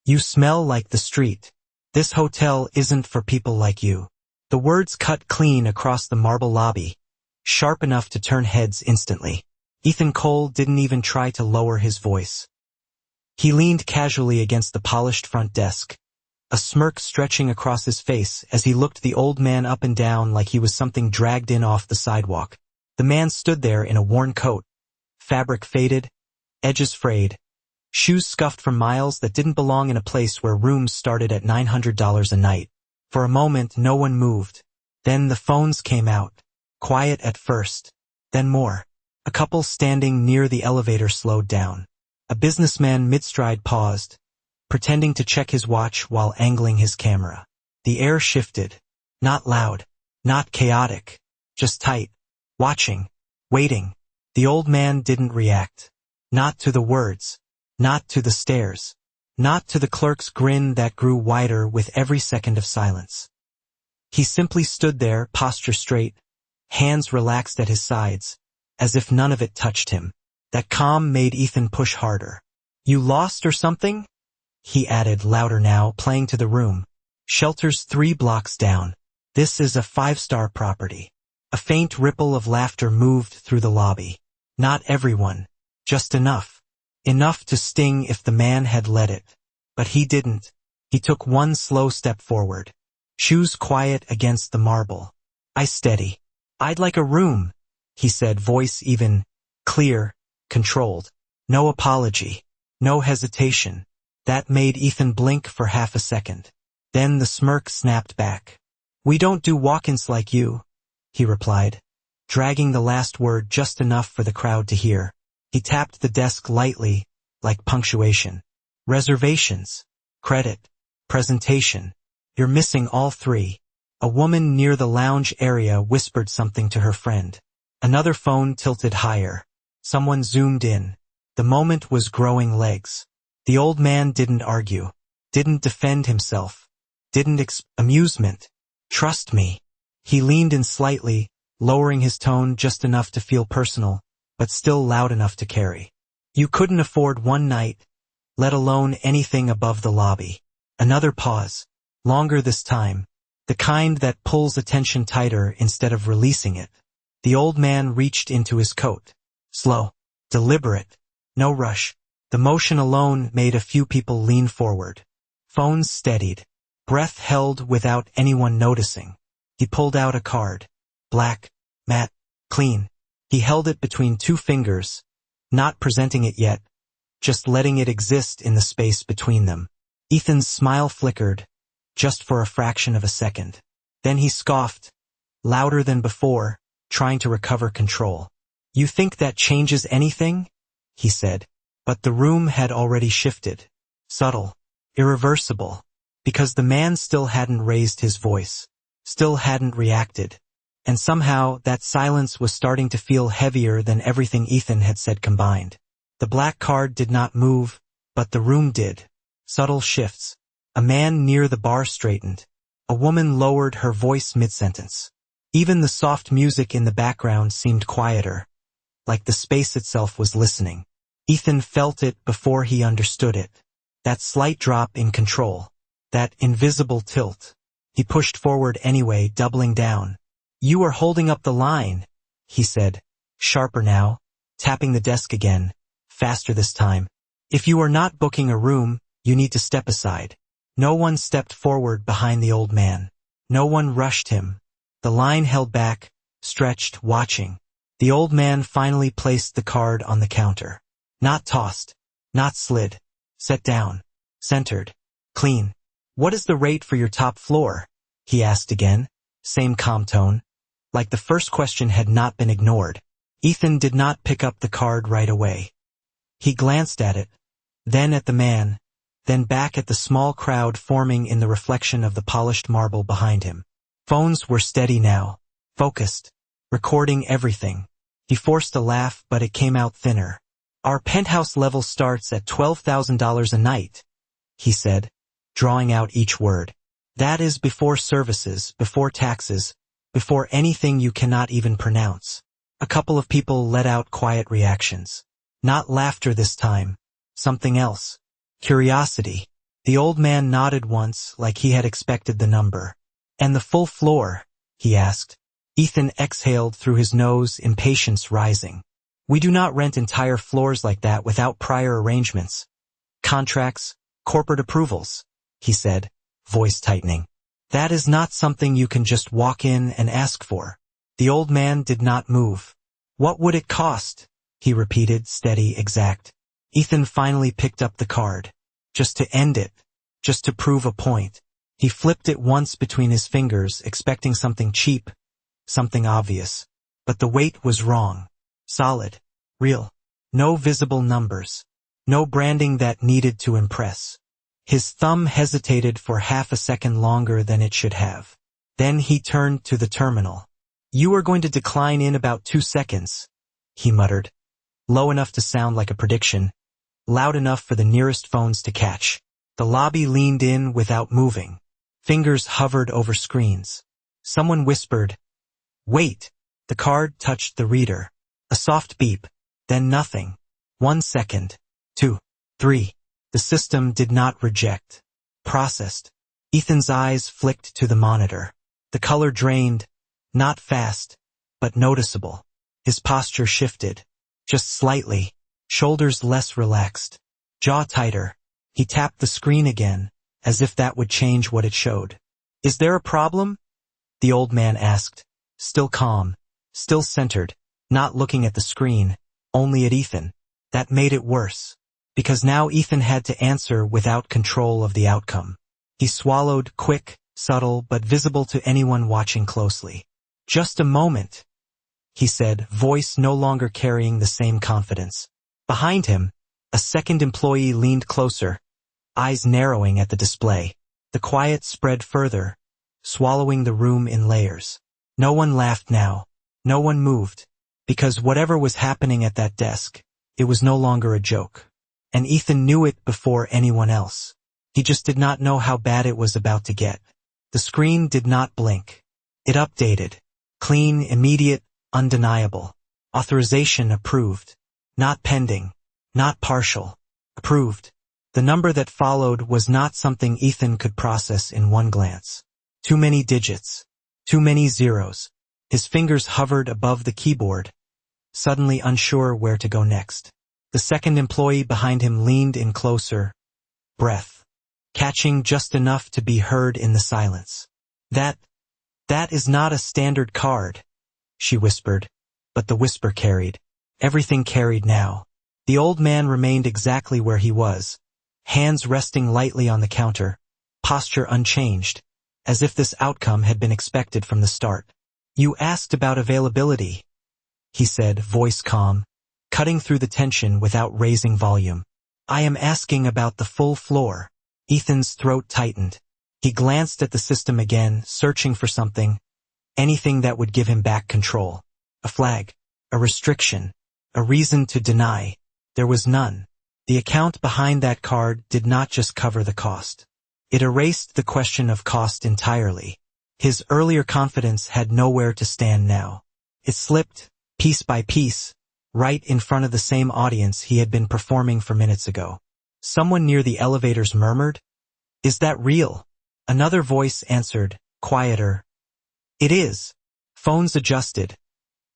You smell like the street. This hotel isn't for people like you. The words cut clean across the marble lobby, sharp enough to turn heads instantly. Ethan Cole didn't even try to lower his voice. He leaned casually against the polished front desk, a smirk stretching across his face as he looked the old man up and down like he was something dragged in off the sidewalk. The man stood there in a worn coat, fabric faded, edges frayed, shoes scuffed from miles that didn't belong in a place where rooms started at $900 a night. For a moment, no one moved. Then the phones came out, quiet at first, then more. A couple standing near the elevator slowed down. A businessman mid-stride paused, pretending to check his watch while angling his camera. The air shifted. Not loud, not chaotic, just tight. Watching, waiting. The old man didn't react. Not to the words. Not to the stares. Not to the clerk's grin that grew wider with every second of silence. He simply stood there, posture straight, hands relaxed at his sides, as if none of it touched him. That calm made Ethan push harder. You lost or something? He added louder now, playing to the room. Shelter's 3 blocks down. This is a 5-star property. A faint ripple of laughter moved through the lobby. Not everyone. Just enough. Enough to sting if the man had let it. But he didn't. He took one slow step forward. Shoes quiet against the marble. Eyes steady. I'd like a room, he said, voice even, clear, controlled. No apology. No hesitation. That made Ethan blink for half a second. Then the smirk snapped back. We don't do walk-ins like you, he replied, dragging the last word just enough for the crowd to hear. He tapped the desk lightly, like punctuation. Reservations, credit, presentation. You're missing all 3. A woman near the lounge area whispered something to her friend. Another phone tilted higher. Someone zoomed in. The moment was growing legs. The old man didn't argue, didn't defend himself, didn't amusement. Trust me. He leaned in slightly, lowering his tone just enough to feel personal, but still loud enough to carry. You couldn't afford one night, let alone anything above the lobby. Another pause, longer this time, the kind that pulls attention tighter instead of releasing it. The old man reached into his coat. Slow, deliberate, no rush. The motion alone made a few people lean forward. Phones steadied, breath held without anyone noticing. He pulled out a card. Black, matte, clean. He held it between 2 fingers, not presenting it yet, just letting it exist in the space between them. Ethan's smile flickered, just for a fraction of a second. Then he scoffed, louder than before, trying to recover control. You think that changes anything? He said. But the room had already shifted. Subtle, irreversible, because the man still hadn't raised his voice, still hadn't reacted. And somehow that silence was starting to feel heavier than everything Ethan had said combined. The black card did not move, but the room did. Subtle shifts. A man near the bar straightened. A woman lowered her voice mid-sentence. Even the soft music in the background seemed quieter, like the space itself was listening. Ethan felt it before he understood it. That slight drop in control. That invisible tilt. He pushed forward anyway, doubling down. You are holding up the line, he said, sharper now, tapping the desk again, faster this time. If you are not booking a room, you need to step aside. No one stepped forward behind the old man. No one rushed him. The line held back, stretched, watching. The old man finally placed the card on the counter. Not tossed, not slid. Set down, centered, clean. What is the rate for your top floor? He asked again, same calm tone. Like the first question had not been ignored. Ethan did not pick up the card right away. He glanced at it, then at the man, then back at the small crowd forming in the reflection of the polished marble behind him. Phones were steady now, focused, recording everything. He forced a laugh, but it came out thinner. Our penthouse level starts at $12,000 a night, he said, drawing out each word. That is before services, before taxes, before anything you cannot even pronounce. A couple of people let out quiet reactions. Not laughter this time. Something else. Curiosity. The old man nodded once, like he had expected the number. "And the full floor?" he asked. Ethan exhaled through his nose, impatience rising. "We do not rent entire floors like that without prior arrangements. Contracts, corporate approvals," he said, voice tightening. "That is not something you can just walk in and ask for." The old man did not move. "What would it cost?" he repeated, steady, exact. Ethan finally picked up the card. Just to end it. Just to prove a point. He flipped it once between his fingers, expecting something cheap, something obvious. But the weight was wrong. Solid. Real. No visible numbers. No branding that needed to impress. His thumb hesitated for half a second longer than it should have. Then he turned to the terminal. "You are going to decline in about 2 seconds, he muttered. Low enough to sound like a prediction, loud enough for the nearest phones to catch. The lobby leaned in without moving. Fingers hovered over screens. Someone whispered, "Wait." The card touched the reader. A soft beep, then nothing. 1 second. 2. 3. The system did not reject. Processed. Ethan's eyes flicked to the monitor. The color drained, not fast, but noticeable. His posture shifted. Just slightly. Shoulders less relaxed. Jaw tighter. He tapped the screen again, as if that would change what it showed. "Is there a problem?" the old man asked, still calm, still centered, not looking at the screen, only at Ethan. That made it worse, because now Ethan had to answer without control of the outcome. He swallowed, quick, subtle, but visible to anyone watching closely. "Just a moment," he said, voice no longer carrying the same confidence. Behind him, a second employee leaned closer, eyes narrowing at the display. The quiet spread further, swallowing the room in layers. No one laughed now. No one moved. Because whatever was happening at that desk, it was no longer a joke. And Ethan knew it before anyone else. He just did not know how bad it was about to get. The screen did not blink. It updated. Clean, immediate, undeniable. Authorization approved. Not pending. Not partial. Approved. The number that followed was not something Ethan could process in one glance. Too many digits. Too many zeros. His fingers hovered above the keyboard, suddenly unsure where to go next. The second employee behind him leaned in closer, breath, catching just enough to be heard in the silence. That is not a standard card," she whispered, but the whisper carried. Everything carried now. The old man remained exactly where he was, hands resting lightly on the counter, posture unchanged, as if this outcome had been expected from the start. "You asked about availability," he said, voice calm, cutting through the tension without raising volume. "I am asking about the full floor." Ethan's throat tightened. He glanced at the system again, searching for something, anything that would give him back control. A flag, a restriction, a reason to deny. There was none. The account behind that card did not just cover the cost. It erased the question of cost entirely. His earlier confidence had nowhere to stand now. It slipped, piece by piece, right in front of the same audience he had been performing for minutes ago. Someone near the elevators murmured, "Is that real?" Another voice answered, quieter, "It is." Phones adjusted,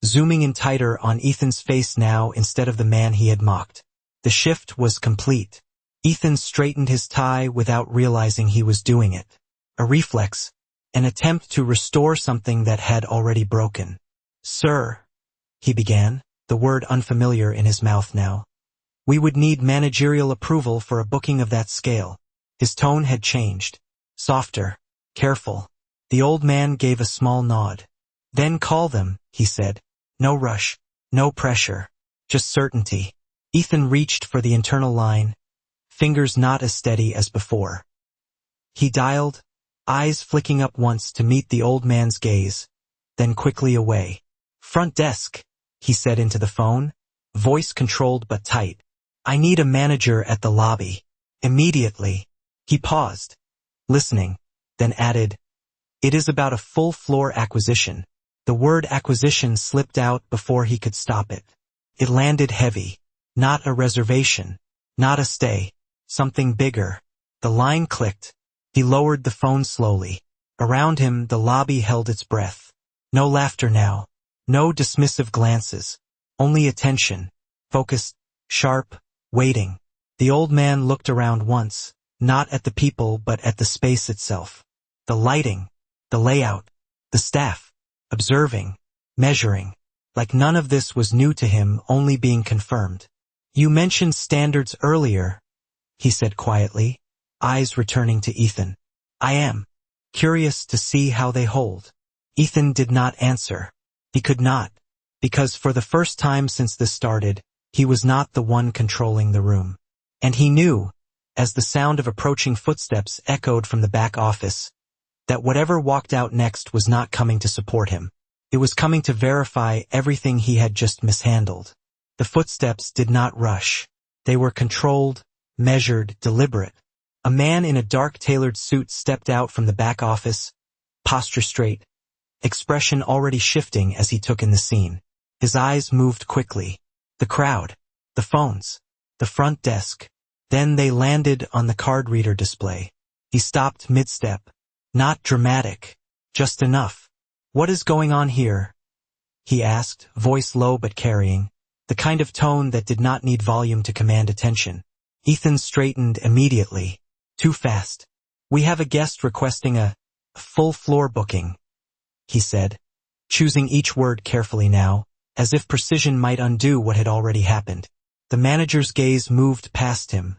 zooming in tighter on Ethan's face now instead of the man he had mocked. The shift was complete. Ethan straightened his tie without realizing he was doing it. A reflex, an attempt to restore something that had already broken. "Sir," he began, the word unfamiliar in his mouth now. "We would need managerial approval for a booking of that scale." His tone had changed. Softer, careful. The old man gave a small nod. "Then call them," he said. "No rush, no pressure, just certainty." Ethan reached for the internal line, fingers not as steady as before. He dialed, eyes flicking up once to meet the old man's gaze, then quickly away. "Front desk," he said into the phone, voice controlled but tight. "I need a manager at the lobby. Immediately." He paused, listening, then added, "It is about a full floor acquisition." The word acquisition slipped out before he could stop it. It landed heavy. Not a reservation. Not a stay. Something bigger. The line clicked. He lowered the phone slowly. Around him, the lobby held its breath. No laughter now. No dismissive glances. Only attention. Focused, sharp, waiting. The old man looked around once, not at the people but at the space itself. The lighting, the layout, the staff. Observing, measuring. Like none of this was new to him, only being confirmed. "You mentioned standards earlier," he said quietly, eyes returning to Ethan. "I am curious to see how they hold." Ethan did not answer. He could not, because for the first time since this started, he was not the one controlling the room. And he knew, as the sound of approaching footsteps echoed from the back office, that whatever walked out next was not coming to support him. It was coming to verify everything he had just mishandled. The footsteps did not rush. They were controlled, measured, deliberate. A man in a dark tailored suit stepped out from the back office, posture straight, expression already shifting as he took in the scene. His eyes moved quickly. The crowd, the phones, the front desk. Then they landed on the card reader display. He stopped mid-step. Not dramatic, just enough. "What is going on here?" he asked, voice low but carrying, the kind of tone that did not need volume to command attention. Ethan straightened immediately. "Too fast. We have a guest requesting a full floor booking," he said, choosing each word carefully now, as if precision might undo what had already happened. The manager's gaze moved past him,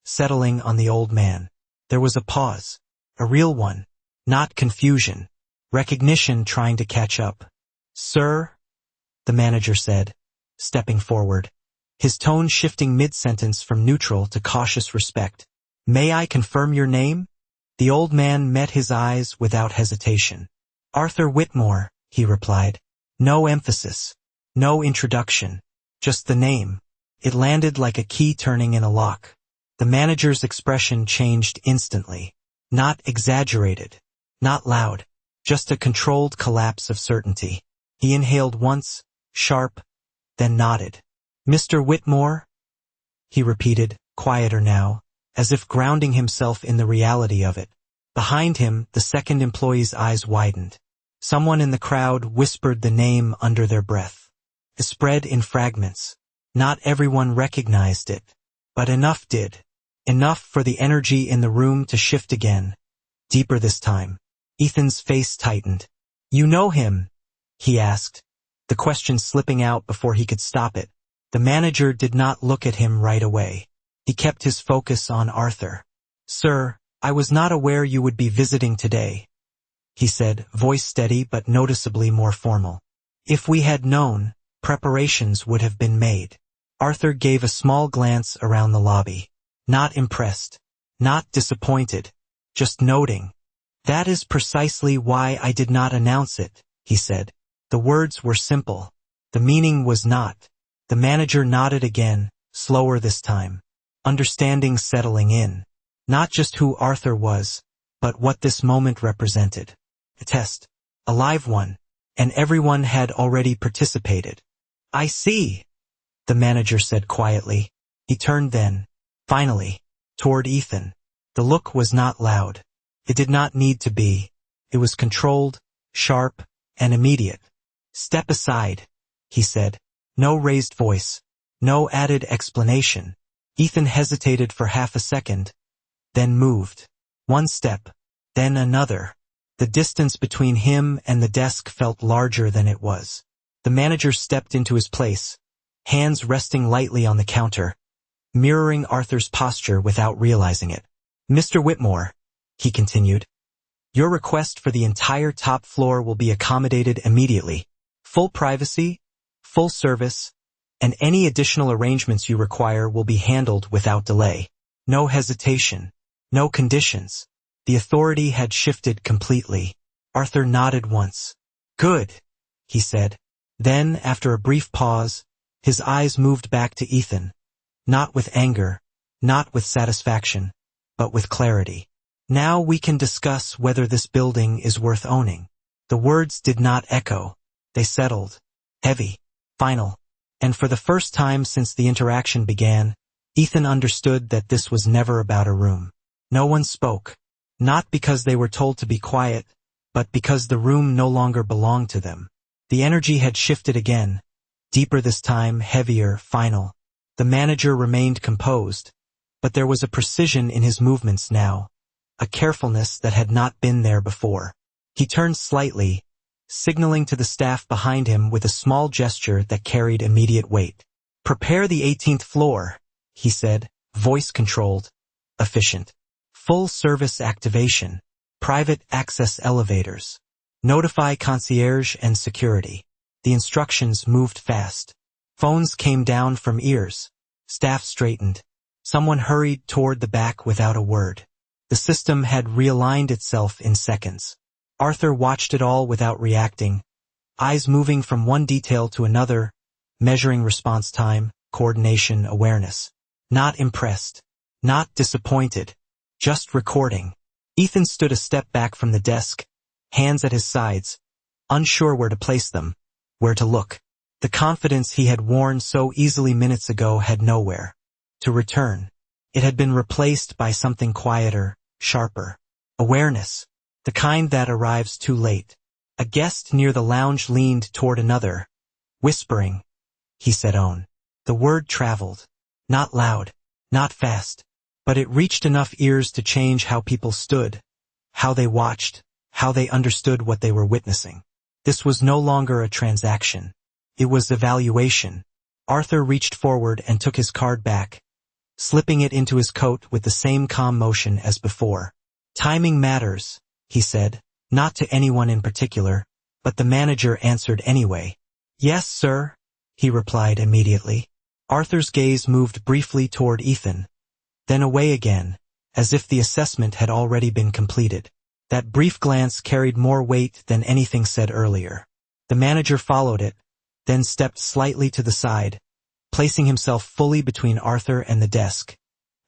settling on the old man. There was a pause, a real one, not confusion, recognition trying to catch up. "Sir," the manager said, stepping forward, his tone shifting mid-sentence from neutral to cautious respect. "May I confirm your name?" The old man met his eyes without hesitation. "Arthur Whitmore," he replied. No emphasis, no introduction, just the name. It landed like a key turning in a lock. The manager's expression changed instantly. Not exaggerated, not loud, just a controlled collapse of certainty. He inhaled once, sharp, then nodded. "Mr. Whitmore?" he repeated, quieter now, as if grounding himself in the reality of it. Behind him, the second employee's eyes widened. Someone in the crowd whispered the name under their breath. It spread in fragments. Not everyone recognized it, but enough did. Enough for the energy in the room to shift again, deeper this time. Ethan's face tightened. "You know him?" he asked, the question slipping out before he could stop it. The manager did not look at him right away. He kept his focus on Arthur. "Sir, I was not aware you would be visiting today," he said, voice steady but noticeably more formal. "If we had known, preparations would have been made." Arthur gave a small glance around the lobby. Not impressed, not disappointed, just noting. "That is precisely why I did not announce it," he said. The words were simple. The meaning was not. The manager nodded again, slower this time. Understanding settling in. Not just who Arthur was, but what this moment represented. A test. A live one. And everyone had already participated. "I see," the manager said quietly. He turned then, finally, toward Ethan. The look was not loud. It did not need to be. It was controlled, sharp, and immediate. "Step aside," he said. No raised voice. No added explanation. Ethan hesitated for half a second, then moved. One step, then another. The distance between him and the desk felt larger than it was. The manager stepped into his place, hands resting lightly on the counter, mirroring Arthur's posture without realizing it. "Mr. Whitmore," he continued, "your request for the entire top floor will be accommodated immediately. Full privacy, full service, and any additional arrangements you require will be handled without delay. No hesitation, no conditions." The authority had shifted completely. Arthur nodded once. "Good," he said. Then, after a brief pause, his eyes moved back to Ethan. Not with anger, not with satisfaction, but with clarity. "Now we can discuss whether this building is worth owning." The words did not echo. They settled. Heavy. Final. And for the first time since the interaction began, Ethan understood that this was never about a room. No one spoke. Not because they were told to be quiet, but because the room no longer belonged to them. The energy had shifted again, deeper this time, heavier, final. The manager remained composed, but there was a precision in his movements now, a carefulness that had not been there before. He turned slightly, signaling to the staff behind him with a small gesture that carried immediate weight. "Prepare the 18th floor," he said, voice controlled, efficient. "Full service activation, private access elevators. Notify concierge and security." The instructions moved fast. Phones came down from ears. Staff straightened. Someone hurried toward the back without a word. The system had realigned itself in seconds. Arthur watched it all without reacting, eyes moving from one detail to another, measuring response time, coordination, awareness. Not impressed. Not disappointed. Just recording. Ethan stood a step back from the desk, hands at his sides, unsure where to place them, where to look. The confidence he had worn so easily minutes ago had nowhere to return. It had been replaced by something quieter, sharper. Awareness. The kind that arrives too late. A guest near the lounge leaned toward another, whispering. He said own. The word traveled. Not loud, not fast, but it reached enough ears to change how people stood, how they watched, how they understood what they were witnessing. This was no longer a transaction. It was evaluation. Arthur reached forward and took his card back, slipping it into his coat with the same calm motion as before. "Timing matters," he said, not to anyone in particular, but the manager answered anyway. "Yes, sir," he replied immediately. Arthur's gaze moved briefly toward Ethan, then away again, as if the assessment had already been completed. That brief glance carried more weight than anything said earlier. The manager followed it, then stepped slightly to the side, placing himself fully between Arthur and the desk,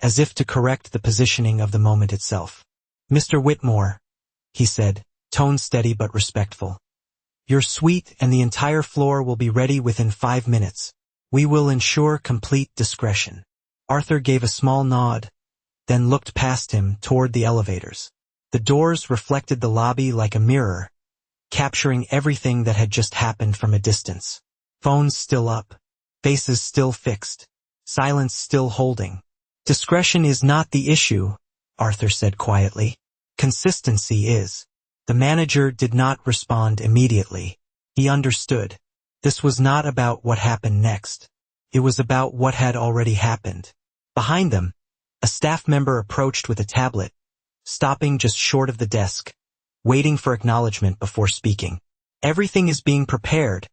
as if to correct the positioning of the moment itself. "Mr. Whitmore," he said, tone steady but respectful. "Your suite and the entire floor will be ready within 5 minutes. We will ensure complete discretion." Arthur gave a small nod, then looked past him toward the elevators. The doors reflected the lobby like a mirror, capturing everything that had just happened from a distance. Phones still up, faces still fixed, silence still holding. "Discretion is not the issue," Arthur said quietly. "Consistency is." The manager did not respond immediately. He understood. This was not about what happened next. It was about what had already happened. Behind them, a staff member approached with a tablet, stopping just short of the desk, waiting for acknowledgement before speaking. "Everything is being prepared,"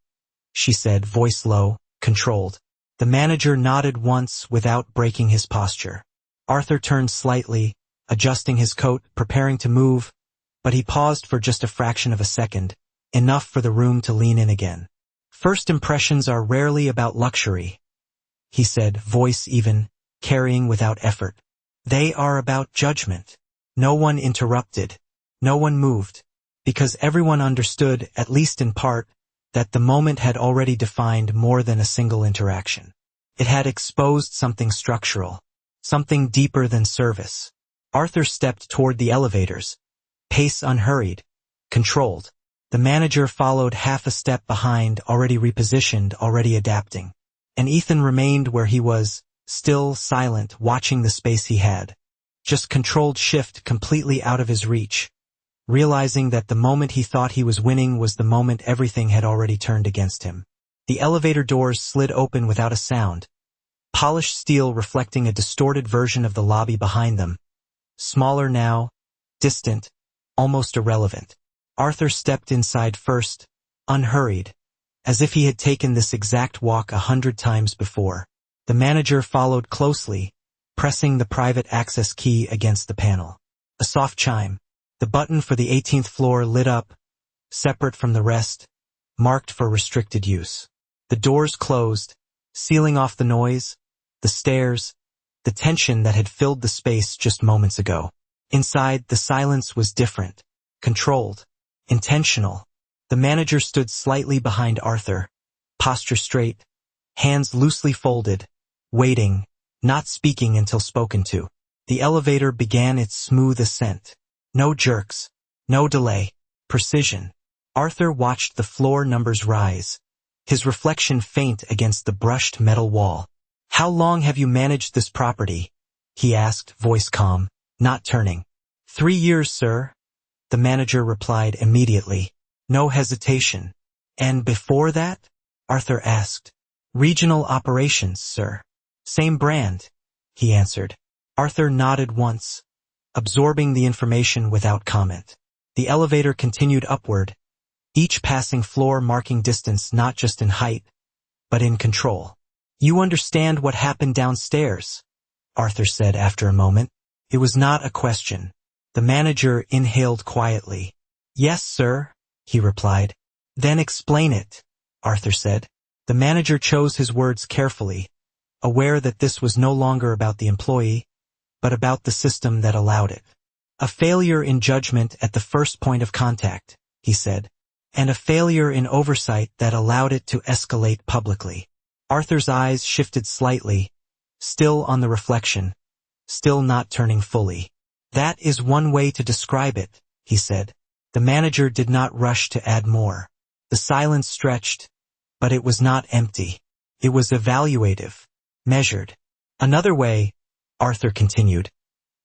she said, voice low, controlled. The manager nodded once without breaking his posture. Arthur turned slightly, adjusting his coat, preparing to move, but he paused for just a fraction of a second, enough for the room to lean in again. "First impressions are rarely about luxury," he said, voice even, carrying without effort. "They are about judgment." No one interrupted. No one moved, because everyone understood, at least in part, that the moment had already defined more than a single interaction. It had exposed something structural, something deeper than service. Arthur stepped toward the elevators, pace unhurried, controlled. The manager followed half a step behind, already repositioned, already adapting. And Ethan remained where he was, still, silent, watching the space he had. Just controlled shift completely out of his reach, realizing that the moment he thought he was winning was the moment everything had already turned against him. The elevator doors slid open without a sound, polished steel reflecting a distorted version of the lobby behind them. Smaller now, distant, almost irrelevant. Arthur stepped inside first, unhurried, as if he had taken this exact walk 100 times before. The manager followed closely, pressing the private access key against the panel. A soft chime. The button for the 18th floor lit up, separate from the rest, marked for restricted use. The doors closed, sealing off the noise, the stares, the tension that had filled the space just moments ago. Inside, the silence was different, controlled, intentional. The manager stood slightly behind Arthur, posture straight, hands loosely folded, waiting, not speaking until spoken to. The elevator began its smooth ascent. No jerks. No delay. Precision. Arthur watched the floor numbers rise, his reflection faint against the brushed metal wall. "How long have you managed this property?" he asked, voice calm, not turning. 3 years, sir," the manager replied immediately. No hesitation. "And before that?" Arthur asked. "Regional operations, sir." "Same brand," he answered. Arthur nodded once, absorbing the information without comment. The elevator continued upward, each passing floor marking distance not just in height, but in control. "You understand what happened downstairs?" Arthur said after a moment. It was not a question. The manager inhaled quietly. "Yes, sir," he replied. "Then explain it," Arthur said. The manager chose his words carefully, aware that this was no longer about the employee, but about the system that allowed it. "A failure in judgment at the first point of contact," he said, "and a failure in oversight that allowed it to escalate publicly." Arthur's eyes shifted slightly, still on the reflection, still not turning fully. "That is one way to describe it," he said. The manager did not rush to add more. The silence stretched, but it was not empty. It was evaluative, measured. "Another way," Arthur continued,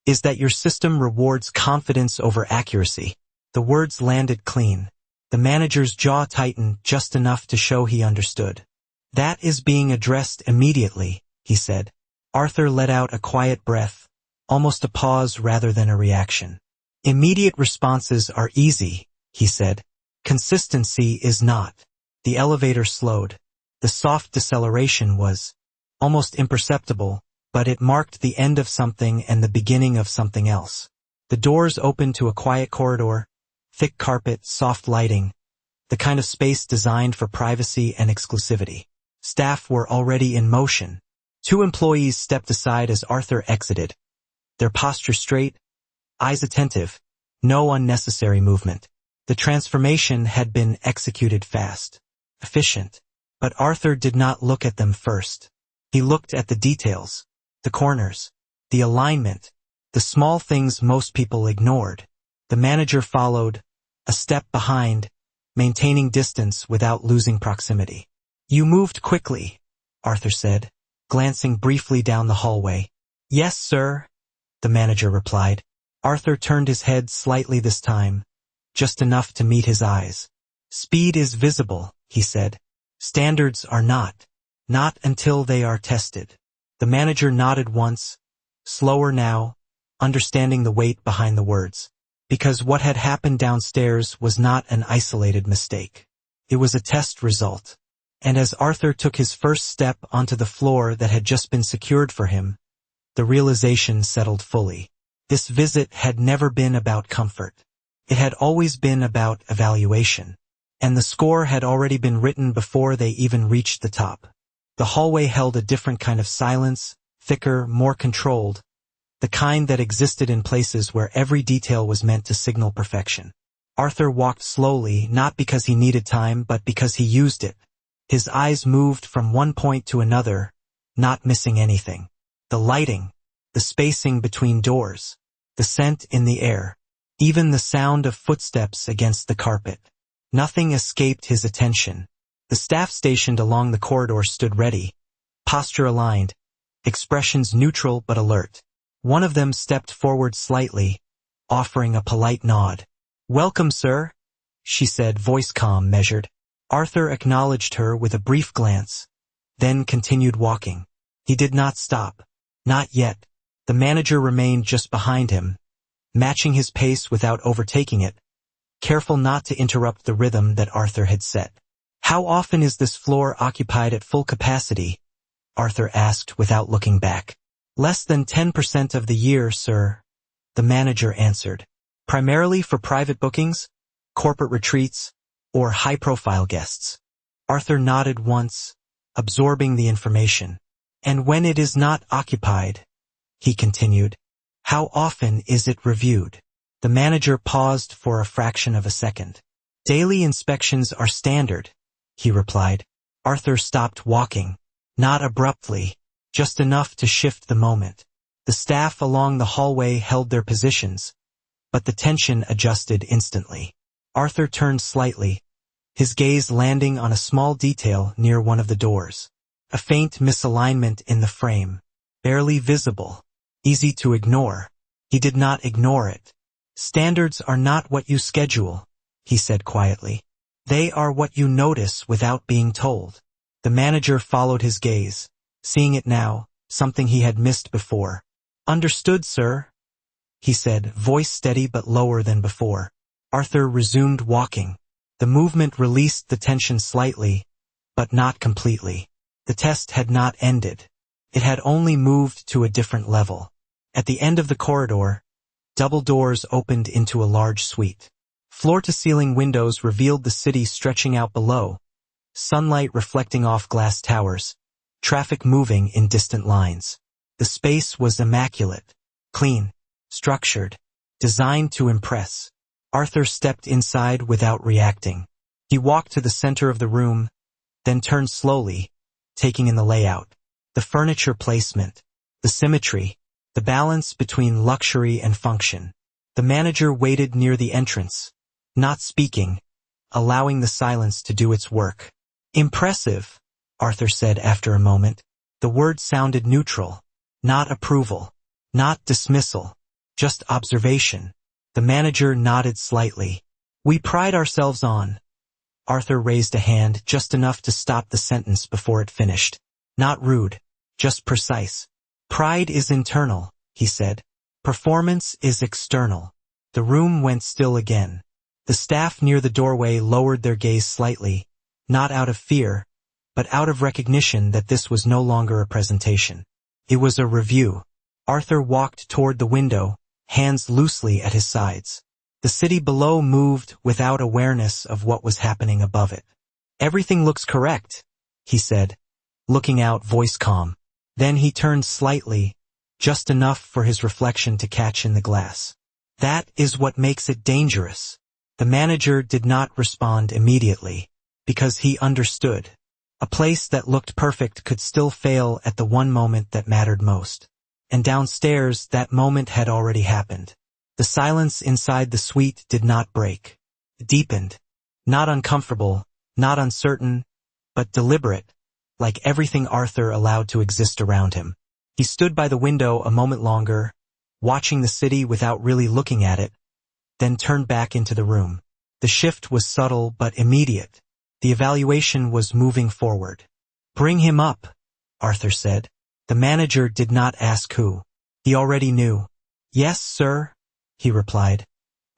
"is that your system rewards confidence over accuracy." The words landed clean. The manager's jaw tightened just enough to show he understood. "That is being addressed immediately," he said. Arthur let out a quiet breath, almost a pause rather than a reaction. "Immediate responses are easy," he said. "Consistency is not." The elevator slowed. The soft deceleration was almost imperceptible, but it marked the end of something and the beginning of something else. The doors opened to a quiet corridor, thick carpet, soft lighting, the kind of space designed for privacy and exclusivity. Staff were already in motion. 2 employees stepped aside as Arthur exited, their posture straight, eyes attentive, no unnecessary movement. The transformation had been executed fast, efficient. But Arthur did not look at them first. He looked at the details, the corners, the alignment, the small things most people ignored. The manager followed, a step behind, maintaining distance without losing proximity. "You moved quickly," Arthur said, glancing briefly down the hallway. "Yes, sir," the manager replied. Arthur turned his head slightly this time, just enough to meet his eyes. "Speed is visible," he said. "Standards are not. Not until they are tested." The manager nodded once, slower now, understanding the weight behind the words. Because what had happened downstairs was not an isolated mistake. It was a test result. And as Arthur took his first step onto the floor that had just been secured for him, the realization settled fully. This visit had never been about comfort. It had always been about evaluation. And the score had already been written before they even reached the top. The hallway held a different kind of silence, thicker, more controlled, the kind that existed in places where every detail was meant to signal perfection. Arthur walked slowly, not because he needed time, but because he used it. His eyes moved from one point to another, not missing anything. The lighting, the spacing between doors, the scent in the air, even the sound of footsteps against the carpet. Nothing escaped his attention. The staff stationed along the corridor stood ready, posture aligned, expressions neutral but alert. One of them stepped forward slightly, offering a polite nod. "Welcome, sir," she said, voice calm, measured. Arthur acknowledged her with a brief glance, then continued walking. He did not stop. Not yet. The manager remained just behind him, matching his pace without overtaking it, careful not to interrupt the rhythm that Arthur had set. "How often is this floor occupied at full capacity?" Arthur asked without looking back. "Less than 10% of the year, sir," the manager answered. "Primarily for private bookings, corporate retreats, or high-profile guests." Arthur nodded once, absorbing the information. "And when it is not occupied," he continued, "how often is it reviewed?" The manager paused for a fraction of a second. "Daily inspections are standard," he replied. Arthur stopped walking, not abruptly, just enough to shift the moment. The staff along the hallway held their positions, but the tension adjusted instantly. Arthur turned slightly, his gaze landing on a small detail near one of the doors. A faint misalignment in the frame, barely visible, easy to ignore. He did not ignore it. "Standards are not what you schedule," he said quietly. "They are what you notice without being told." The manager followed his gaze, seeing it now, something he had missed before. "Understood, sir," he said, voice steady but lower than before. Arthur resumed walking. The movement released the tension slightly, but not completely. The test had not ended. It had only moved to a different level. At the end of the corridor, double doors opened into a large suite. Floor-to-ceiling windows revealed the city stretching out below, sunlight reflecting off glass towers, traffic moving in distant lines. The space was immaculate, clean, structured, designed to impress. Arthur stepped inside without reacting. He walked to the center of the room, then turned slowly, taking in the layout, the furniture placement, the symmetry, the balance between luxury and function. The manager waited near the entrance, not speaking, allowing the silence to do its work. "Impressive," Arthur said after a moment. The word sounded neutral, not approval, not dismissal, just observation. The manager nodded slightly. "We pride ourselves on." Arthur raised a hand just enough to stop the sentence before it finished. "Not rude, just precise. Pride is internal," he said. "Performance is external." The room went still again. The staff near the doorway lowered their gaze slightly, not out of fear, but out of recognition that this was no longer a presentation. It was a review. Arthur walked toward the window, hands loosely at his sides. The city below moved without awareness of what was happening above it. "Everything looks correct," he said, looking out, voice calm. Then he turned slightly, just enough for his reflection to catch in the glass. "That is what makes it dangerous." The manager did not respond immediately, because he understood. A place that looked perfect could still fail at the one moment that mattered most. And downstairs, that moment had already happened. The silence inside the suite did not break. It deepened. Not uncomfortable, not uncertain, but deliberate, like everything Arthur allowed to exist around him. He stood by the window a moment longer, watching the city without really looking at it, then turned back into the room. The shift was subtle but immediate. The evaluation was moving forward. "Bring him up," Arthur said. The manager did not ask who. He already knew. "Yes, sir," he replied,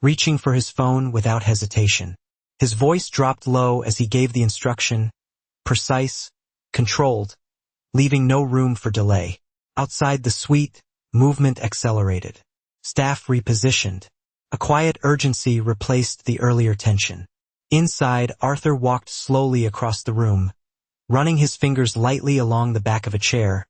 reaching for his phone without hesitation. His voice dropped low as he gave the instruction, precise, controlled, leaving no room for delay. Outside the suite, movement accelerated. Staff repositioned. A quiet urgency replaced the earlier tension. Inside, Arthur walked slowly across the room, running his fingers lightly along the back of a chair,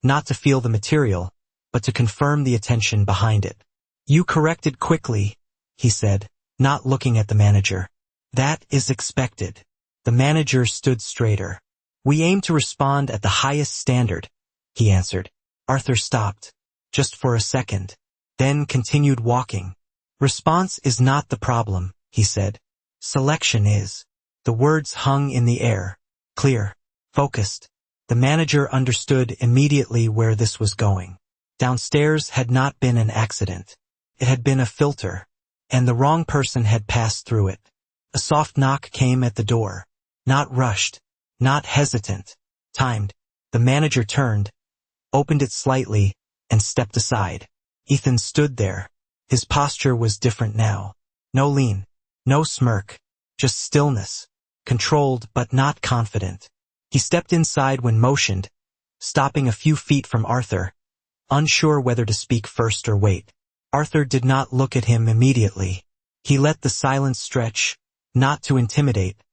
not to feel the material, but to confirm the attention behind it. "You corrected quickly," he said, not looking at the manager. "That is expected." The manager stood straighter. "We aim to respond at the highest standard," he answered. Arthur stopped, just for a second, then continued walking. "Response is not the problem," he said. "Selection is." The words hung in the air, clear, focused. The manager understood immediately where this was going. Downstairs had not been an accident. It had been a filter, and the wrong person had passed through it. A soft knock came at the door. Not rushed, not hesitant, timed. The manager turned, opened it slightly, and stepped aside. Ethan stood there. His posture was different now. No lean, no smirk, just stillness, controlled but not confident. He stepped inside when motioned, stopping a few feet from Arthur, unsure whether to speak first or wait. Arthur did not look at him immediately. He let the silence stretch, not to intimidate,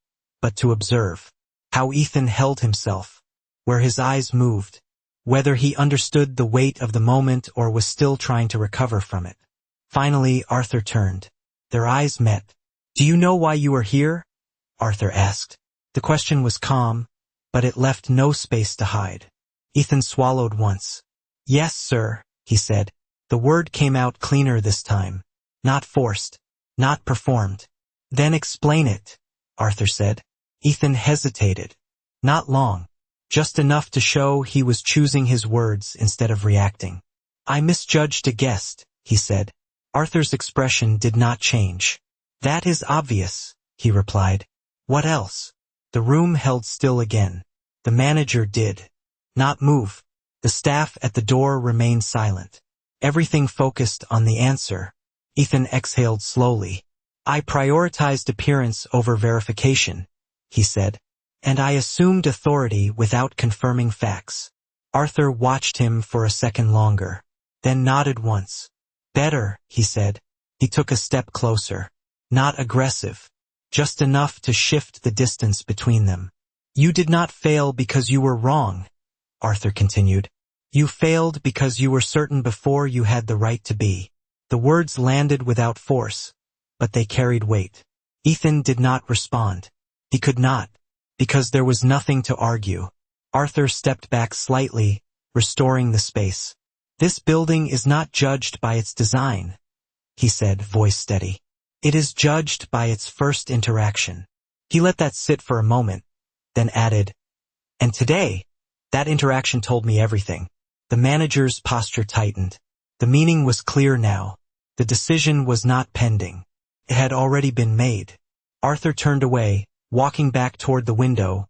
but to observe. How Ethan held himself, where his eyes moved, whether he understood the weight of the moment or was still trying to recover from it. Finally, Arthur turned. Their eyes met. "Do you know why you are here?" Arthur asked. The question was calm, but it left no space to hide. Ethan swallowed once. "Yes, sir," he said. The word came out cleaner this time. Not forced. Not performed. Then explain it, Arthur said. Ethan hesitated. Not long. Just enough to show he was choosing his words instead of reacting. I misjudged a guest, he said. Arthur's expression did not change. That is obvious, he replied. What else? The room held still again. The manager did not move. The staff at the door remained silent. Everything focused on the answer. Ethan exhaled slowly. I prioritized appearance over verification, he said. And I assumed authority without confirming facts. Arthur watched him for a second longer, then nodded once. Better, he said. He took a step closer. Not aggressive. Just enough to shift the distance between them. You did not fail because you were wrong, Arthur continued. You failed because you were certain before you had the right to be. The words landed without force, but they carried weight. Ethan did not respond. He could not, because there was nothing to argue. Arthur stepped back slightly, restoring the space. This building is not judged by its design, he said, voice steady. It is judged by its first interaction. He let that sit for a moment, then added, and today, that interaction told me everything. The manager's posture tightened. The meaning was clear now. The decision was not pending. It had already been made. Arthur turned away, walking back toward the window,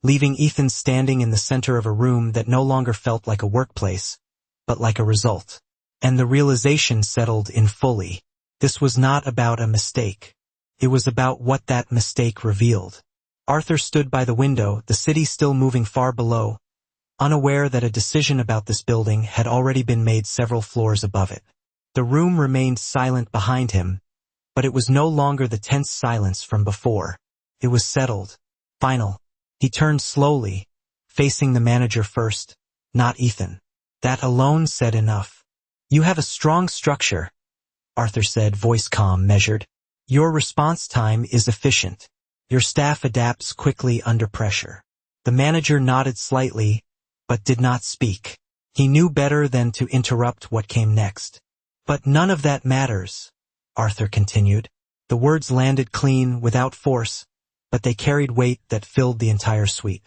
leaving Ethan standing in the center of a room that no longer felt like a workplace, but like a result. And the realization settled in fully. This was not about a mistake. It was about what that mistake revealed. Arthur stood by the window, the city still moving far below, unaware that a decision about this building had already been made several floors above it. The room remained silent behind him, but it was no longer the tense silence from before. It was settled, final. He turned slowly, facing the manager first, not Ethan. That alone said enough. You have a strong structure, Arthur said, voice calm, measured. Your response time is efficient. Your staff adapts quickly under pressure. The manager nodded slightly, but did not speak. He knew better than to interrupt what came next. But none of that matters, Arthur continued. The words landed clean, without force, but they carried weight that filled the entire suite.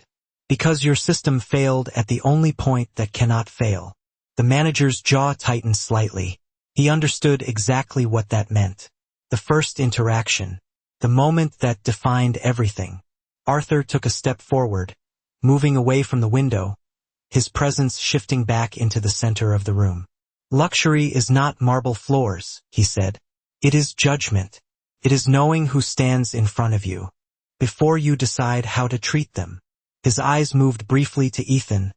Because your system failed at the only point that cannot fail. The manager's jaw tightened slightly. He understood exactly what that meant. The first interaction. The moment that defined everything. Arthur took a step forward, moving away from the window, his presence shifting back into the center of the room. Luxury is not marble floors, he said. It is judgment. It is knowing who stands in front of you, before you decide how to treat them. His eyes moved briefly to Ethan.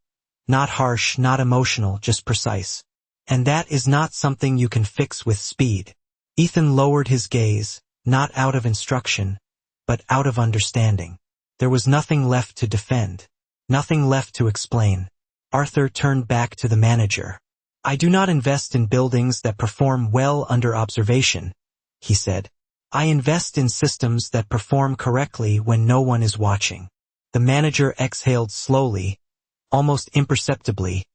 Not harsh, not emotional, just precise. And that is not something you can fix with speed. Ethan lowered his gaze, not out of instruction, but out of understanding. There was nothing left to defend. Nothing left to explain. Arthur turned back to the manager. I do not invest in buildings that perform well under observation, he said. I invest in systems that perform correctly when no one is watching. The manager exhaled slowly, almost imperceptibly,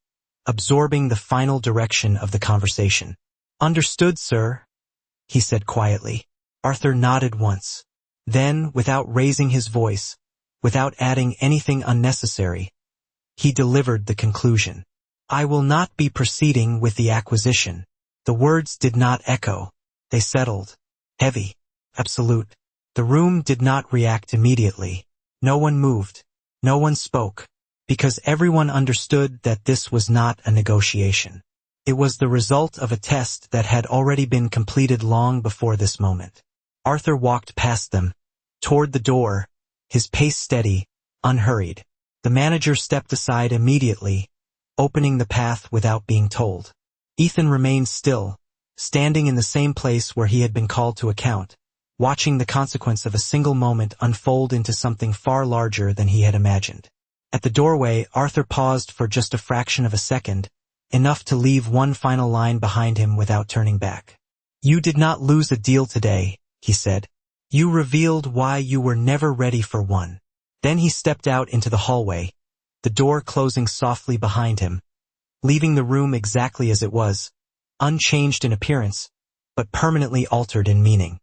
absorbing the final direction of the conversation. Understood, sir, he said quietly. Arthur nodded once. Then, without raising his voice, without adding anything unnecessary, he delivered the conclusion. I will not be proceeding with the acquisition. The words did not echo. They settled. Heavy. Absolute. The room did not react immediately. No one moved. No one spoke. Because everyone understood that this was not a negotiation. It was the result of a test that had already been completed long before this moment. Arthur walked past them, toward the door, his pace steady, unhurried. The manager stepped aside immediately, opening the path without being told. Ethan remained still, standing in the same place where he had been called to account, watching the consequence of a single moment unfold into something far larger than he had imagined. At the doorway, Arthur paused for just a fraction of a second, enough to leave one final line behind him without turning back. You did not lose a deal today, he said. You revealed why you were never ready for one. Then he stepped out into the hallway, the door closing softly behind him, leaving the room exactly as it was, unchanged in appearance, but permanently altered in meaning.